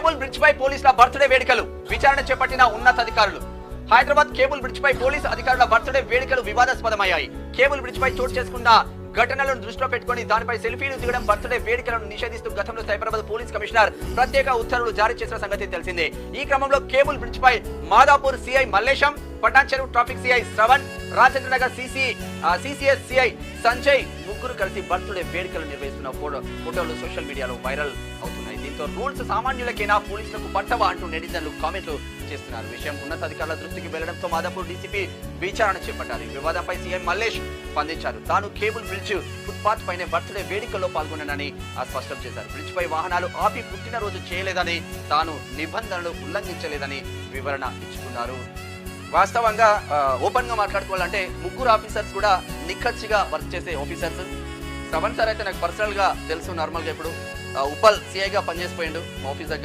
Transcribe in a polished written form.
Cable bridge పై పోలీసుల birthday వేడుకలు విచారణ చేపట్టిన ఉన్నతాధికారులు. హైదరాబాద్ కేబుల్ బ్రిడ్జ్ పై పోలీసు అధికారుల బర్త్డే వేడుకలు వివాదాస్పదమయ్యాయి. కేబుల్ బ్రిడ్జ్ పై చోటు చేసుకున్న ఘటనలను దృష్టిలో పెట్టుకుని దానిపై సెల్ఫీలు దిగడం, బర్త్డే వేడుకలను నిషేధిస్తూ గతంలో సైబరాబాద్ పోలీస్ కమిషనర్ ప్రత్యేక ఉత్తర్వులు జారీ చేసిన సంగతి తెలిసిందే. ఈ క్రమంలో కేబుల్ బ్రిడ్జ్ పై Madhapur CI Mallesham, Patancheru traffic CI Shravan, Rajendra Nagar CCS CI Sanjay ముగ్గురు కలిసి బర్త్డే వేడుకలు నిర్వహిస్తున్న ఫోటోలు సోషల్ మీడియాలో వైరల్ అవుతున్నాయి. దీంతో రూల్స్ సామాన్యులకైనా పోలీసులకు పట్టవా అంటూ నెటిజన్లు కామెంట్లు చేస్తున్నారు. విషయం ఉన్నతాధికారుల దృష్టికి వెళ్లడంతో మాదాపూర్ డీసీపీ విచారణ చేపట్టారు. ఈ వివాదంపై సీఎం మల్లేష్ స్పందించారు. తాను కేబుల్ బ్రిడ్జ్ ఫుట్పాత్ పైనే బర్త్డే వేడుకల్లో పాల్గొన్నానని స్పష్టం చేశారు. బ్రిడ్జ్ పై వాహనాలు ఆపి పుట్టినరోజు చేయలేదని, తాను నిబంధనలు ఉల్లంఘించలేదని వివరణ ఇచ్చుకున్నారు. వాస్తవంగా ఓపెన్ గా మాట్లాడుకోవాలంటే ముగ్గురు ఆఫీసర్స్ కూడా నిక్కచ్చిగా వర్క్ చేసే ఆఫీసర్స్. శ్రవణ్ సార్ అయితే నాకు పర్సనల్ గా తెలుసు. నార్మల్ గా ఇప్పుడు ఉప్పల్ సిఐగా పనిచేసిపోయిండు ఆఫీస్ దగ్గర.